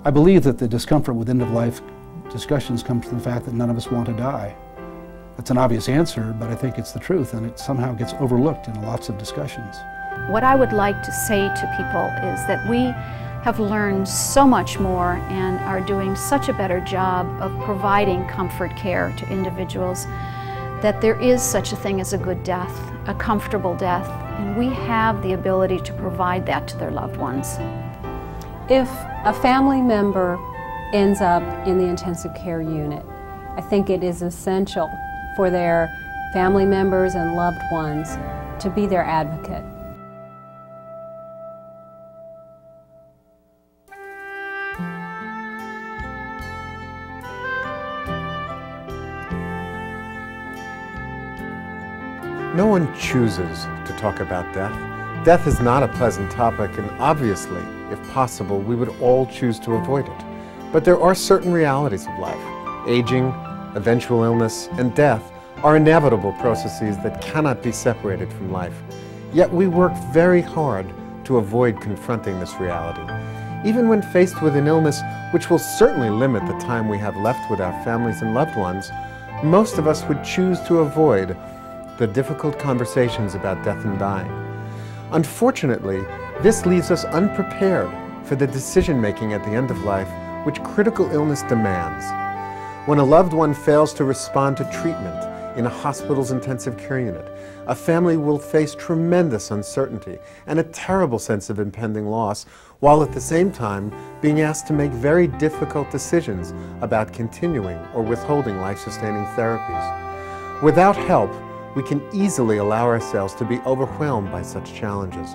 I believe that the discomfort with end-of-life discussions comes from the fact that none of us want to die. That's an obvious answer, but I think it's the truth, and it somehow gets overlooked in lots of discussions. What I would like to say to people is that we have learned so much more and are doing such a better job of providing comfort care to individuals that there is such a thing as a good death, a comfortable death, and we have the ability to provide that to their loved ones. If a family member ends up in the intensive care unit, I think it is essential for their family members and loved ones to be their advocate. No one chooses to talk about death. Death is not a pleasant topic, and obviously, if possible, we would all choose to avoid it. But there are certain realities of life. Aging, eventual illness, and death are inevitable processes that cannot be separated from life. Yet we work very hard to avoid confronting this reality. Even when faced with an illness which will certainly limit the time we have left with our families and loved ones, most of us would choose to avoid the difficult conversations about death and dying. Unfortunately, this leaves us unprepared for the decision-making at the end of life which critical illness demands. When a loved one fails to respond to treatment in a hospital's intensive care unit, a family will face tremendous uncertainty and a terrible sense of impending loss, while at the same time being asked to make very difficult decisions about continuing or withholding life-sustaining therapies. Without help, we can easily allow ourselves to be overwhelmed by such challenges.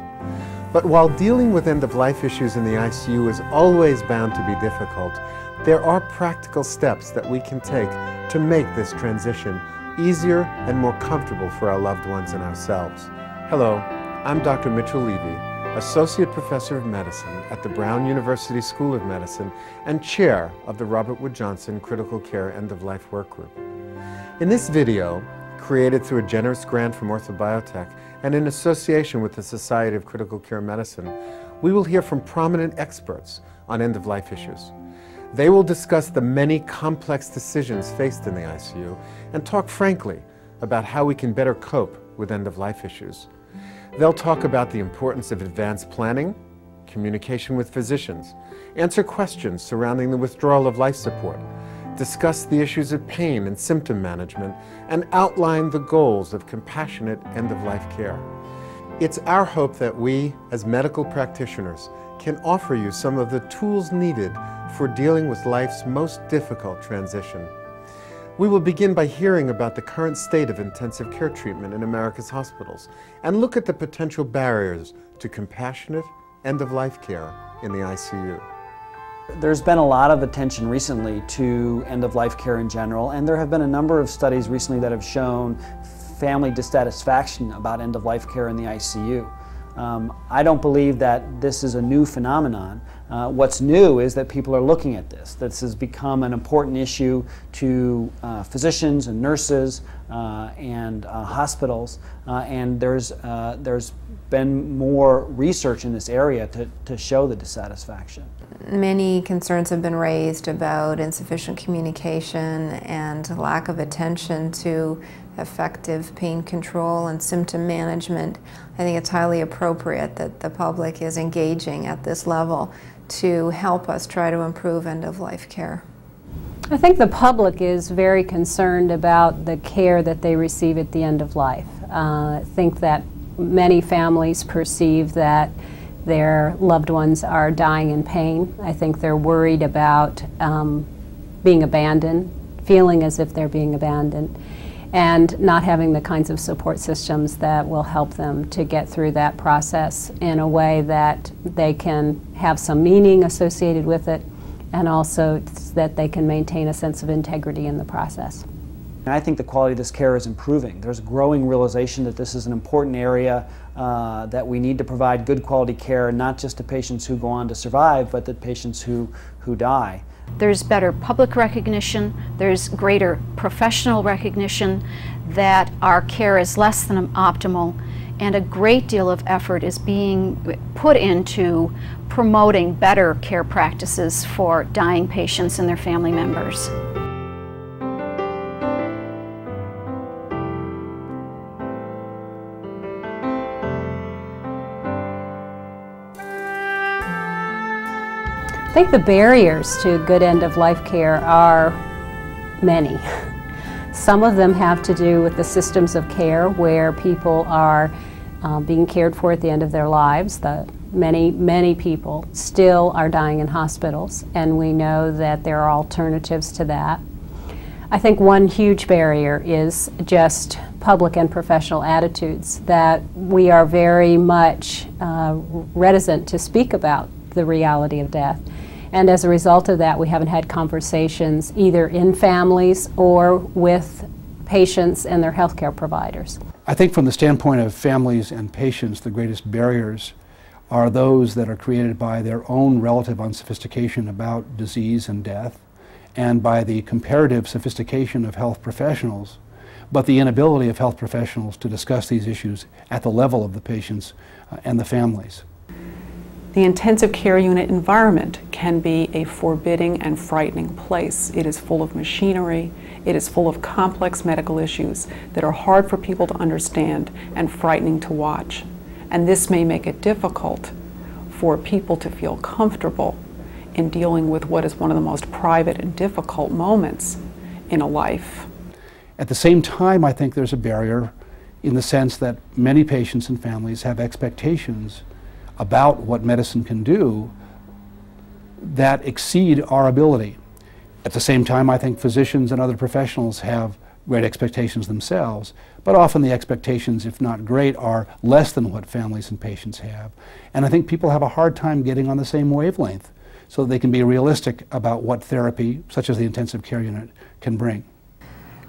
But while dealing with end-of-life issues in the ICU is always bound to be difficult, there are practical steps that we can take to make this transition easier and more comfortable for our loved ones and ourselves. Hello, I'm Dr. Mitchell Levy, Associate Professor of Medicine at the Brown University School of Medicine and Chair of the Robert Wood Johnson Critical Care End-of-Life Work Group. In this video, created through a generous grant from Ortho Biotech and in association with the Society of Critical Care Medicine, we will hear from prominent experts on end-of-life issues. They will discuss the many complex decisions faced in the ICU and talk frankly about how we can better cope with end-of-life issues. They'll talk about the importance of advanced planning, communication with physicians, answer questions surrounding the withdrawal of life support, discuss the issues of pain and symptom management, and outline the goals of compassionate end-of-life care. It's our hope that we, as medical practitioners, can offer you some of the tools needed for dealing with life's most difficult transition. We will begin by hearing about the current state of intensive care treatment in America's hospitals and look at the potential barriers to compassionate end-of-life care in the ICU. There's been a lot of attention recently to end-of-life care in general, and there have been a number of studies recently that have shown family dissatisfaction about end-of-life care in the ICU. I don't believe that this is a new phenomenon. What's new is that people are looking at this. This has become an important issue to physicians and nurses and hospitals, and there's been more research in this area to show the dissatisfaction. Many concerns have been raised about insufficient communication and lack of attention to effective pain control and symptom management. I think it's highly appropriate that the public is engaging at this level to help us try to improve end-of-life care. I think the public is very concerned about the care that they receive at the end of life. I think that many families perceive that their loved ones are dying in pain. I think they're worried about being abandoned, feeling as if they're being abandoned, and not having the kinds of support systems that will help them to get through that process in a way that they can have some meaning associated with it, and also that they can maintain a sense of integrity in the process. And I think the quality of this care is improving. There's a growing realization that this is an important area, that we need to provide good quality care, not just to patients who go on to survive, but to patients who die. There's better public recognition, there's greater professional recognition that our care is less than optimal, And a great deal of effort is being put into promoting better care practices for dying patients and their family members. I think the barriers to good end-of-life care are many. Some of them have to do with the systems of care where people are being cared for at the end of their lives. Many people still are dying in hospitals, and we know that there are alternatives to that. I think one huge barrier is just public and professional attitudes, that we are very much reticent to speak about the reality of death. And as a result of that, we haven't had conversations either in families or with patients and their healthcare providers. I think from the standpoint of families and patients, the greatest barriers are those that are created by their own relative unsophistication about disease and death, and by the comparative sophistication of health professionals, but the inability of health professionals to discuss these issues at the level of the patients and the families. The intensive care unit environment can be a forbidding and frightening place. It is full of machinery. It is full of complex medical issues that are hard for people to understand and frightening to watch. And this may make it difficult for people to feel comfortable in dealing with what is one of the most private and difficult moments in a life. At the same time, I think there's a barrier in the sense that many patients and families have expectations about what medicine can do that exceed our ability. At the same time, I think physicians and other professionals have great expectations themselves, but often the expectations, if not great, are less than what families and patients have. And I think people have a hard time getting on the same wavelength so that they can be realistic about what therapy, such as the intensive care unit, can bring.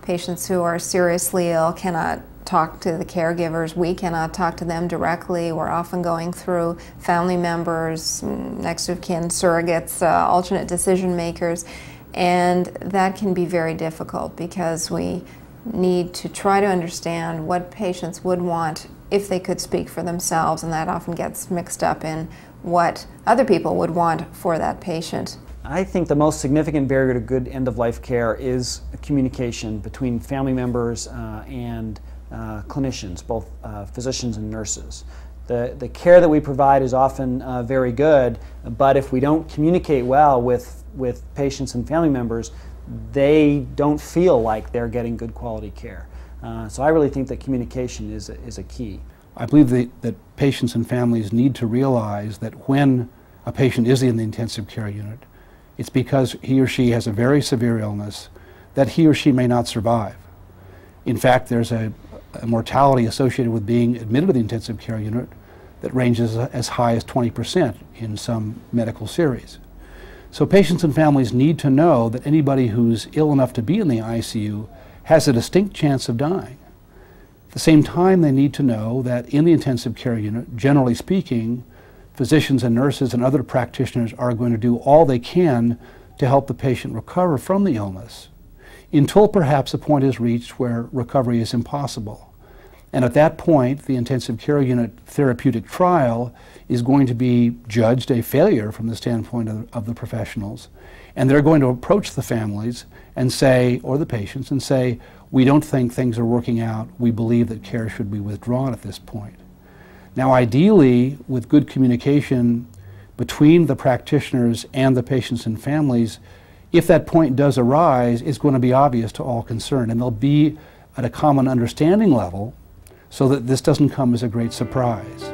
Patients who are seriously ill cannot talk to the caregivers. We cannot talk to them directly. We're often going through family members, next of kin, surrogates, alternate decision makers, and that can be very difficult because we need to try to understand what patients would want if they could speak for themselves, and that often gets mixed up in what other people would want for that patient. I think the most significant barrier to good end-of-life care is communication between family members and clinicians, both physicians and nurses. The care that we provide is often very good, but if we don't communicate well with patients and family members, they don't feel like they're getting good quality care. So I really think that communication is a key. I believe that patients and families need to realize that when a patient is in the intensive care unit, it's because he or she has a very severe illness that he or she may not survive. In fact, there's a mortality associated with being admitted to the intensive care unit that ranges as high as 20% in some medical series. So patients and families need to know that anybody who's ill enough to be in the ICU has a distinct chance of dying. At the same time, they need to know that in the intensive care unit, generally speaking, physicians and nurses and other practitioners are going to do all they can to help the patient recover from the illness, until perhaps a point is reached where recovery is impossible. And at that point, the intensive care unit therapeutic trial is going to be judged a failure from the standpoint of the professionals. And they're going to approach the families and say, or the patients, and say, we don't think things are working out. We believe that care should be withdrawn at this point. Now, ideally, with good communication between the practitioners and the patients and families, if that point does arise, it's going to be obvious to all concerned, and they'll be at a common understanding level so that this doesn't come as a great surprise.